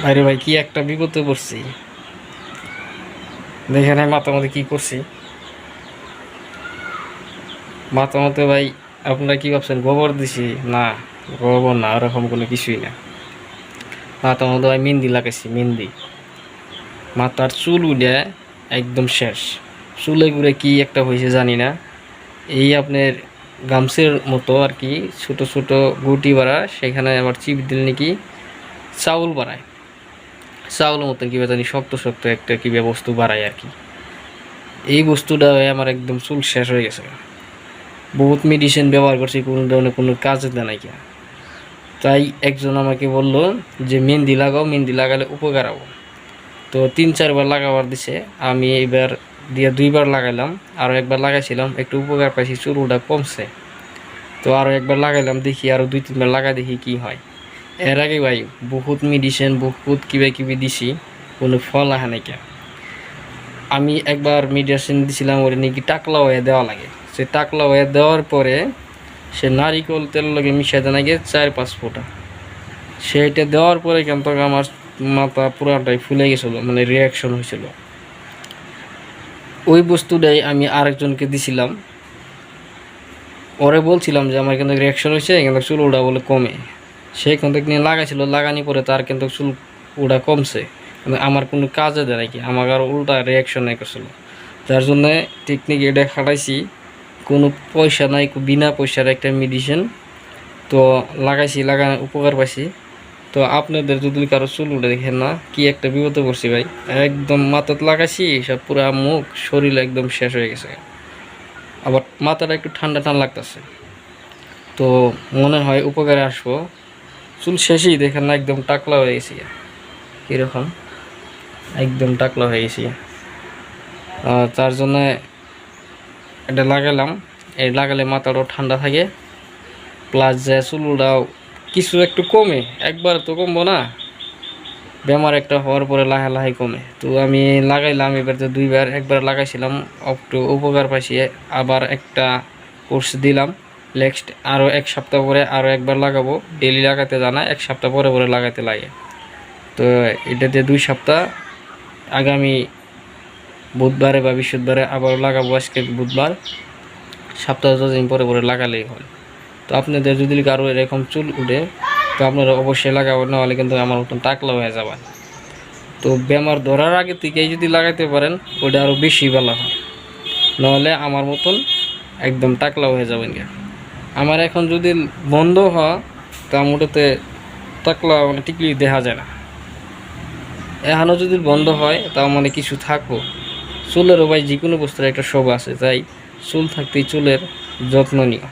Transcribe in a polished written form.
আরে ভাই কি একটা বিপদে পড়ছি। দেখেন আমি মাথার মধ্যে কি করছি। মাথার মধ্যে ভাই আপনারা কি ভাবছেন গোবর দিছি? না, গোবর না, ওরকম কোনো কিছুই না। মাথার মধ্যে ভাই মেহেন্দি লাগাইছি, মেহেন্দি। মাথার চুল উঠে একদম শেষ। চুলে ঘুরে কি একটা হয়েছে জানি না। এই আপনার গামছের মতো আর কি ছোট ছোট গুটি বাড়া, সেখানে আবার চিপ দিলে নাকি চাউল বাড়ায়। চাউলের মতন কী জানি শক্ত শক্ত একটা কী বস্তু বাড়ায় আর কি। এই বস্তুটা আমার একদম চুল শেষ হয়ে গেছে। বহুত মেডিসিন ব্যবহার করছি, কোনো ধরনের কোনো কাজে দেয় নাই। তাই একজন আমাকে বলল যে মেহেন্দি লাগাও, মেহেন্দি লাগালে উপকার হবো। তো 3-4 বার লাগাবার দিছে। আমি এইবার দিয়ে 2 বার লাগাইলাম। আরও একবার লাগাইছিলাম, একটু উপকার পাইছি, চুলটা কমছে। তো আরও একবার লাগাইলাম, দেখি আরও 2-3 বার লাগাই দেখি কি হয়। এর আগে ভাই বহুত মেডিসিন বহুত কিবি দিছি, কোনো ফল আহে নাই। আমি একবার মেডিসিন দিছিলাম, ওটা নাকি টাকলা হয়ে দেওয়া লাগে। সে টাকলা হয়ে দেওয়ার পরে সে নারিকেল তেল লাগে মিশাই দেয় নাকি 4-5 ফোঁটা। সেইটা দেওয়ার পরে কিন্তু আমার মাথা পুরাটাই ফুলে গেছিলো, মানে রিয়াকশন হয়েছিল। ওই বস্তুটাই আমি আরেকজনকে দিছিলাম, ওরে বলছিলাম যে আমার কিন্তু রিয়াকশন হয়েছে, কিন্তু চুল ওটা বলে কমে। সে কিন্তু নিয়ে লাগাইছিল, লাগানি পরে তার কিন্তু চুল ওটা কমছে, কিন্তু আমার কোনো কাজে দেয় নাকি, আমার আরও উল্টা রিয়াকশন করছিল। যার জন্যে টেকনিক এটা খাটাইছি, কোনো পয়সা নাই, বিনা পয়সার একটা মেডিসিন। তো লাগাইছি, লাগানো উপকার পাইছি। তো আপনাদের যদি কারো চুল উঠে দেখেন না, কি একটা বিপদে পড়ছি ভাই। একদম মাথাত লাগাইছি, সব পুরা মুখ শরীর একদম শেষ হয়ে গেছে। আবার মাথাটা একটু ঠান্ডা ঠান্ডা লাগতেছে। তো মনে হয় উপকারে আসবো। চুল শেষই দেখেন না, একদম টাকলা হয়ে গেছি। কীরকম একদম টাকলা হয়ে গেছি। তার জন্য এটা লাগালাম। এই লাগালে মাথাটাও ঠান্ডা থাকে, প্লাস যে চুলটাও কিছু একটু কমে। একবার তো কমবো না, বেমার একটা হওয়ার পরে লাহে লাহে কমে। তো আমি লাগাইলাম এবার, তো 2 বার, একবার লাগাইছিলাম, একটু উপকার পাইছি। আবার একটা কোর্স দিলাম। নেক্সট আরও 1 সপ্তাহ পরে আরও একবার লাগাবো। ডেলি লাগাতে জানা, 1 সপ্তাহ পরে পরে লাগাতে লাগে। তো এটাতে 2 সপ্তাহ, আগামী বুধবারে বা বৃহস্পতিবারে আবার লাগাবো। আজকে বুধবার, সপ্তাহ 10 দিন পরে পরে লাগালেই হয়। তো আপনাদের যদি কারো এরকম চুল উঠে, তো আপনারা অবশ্যই লাগাবেন, নাহলে কিন্তু আমার মতন টাকলা হয়ে যাবে। তো বেমার ধরার আগে থেকেই যদি লাগাইতে পারেন, ওটা আরও বেশি ভালো হয়। নাহলে আমার মতন একদম টাকলা হয়ে যাবেন। আমার এখন যদি বন্ধ হয়, তা মোটাতে টাকলা মানে টিকলি দেখা যায় না। এখনও যদি বন্ধ হয়, তাও মানে কিছু থাকবো। চুলেরও ভাই যে কোনো বস্তুর একটা শোভা আছে, তাই চুল থাকতেই চুলের যত্ন নিও।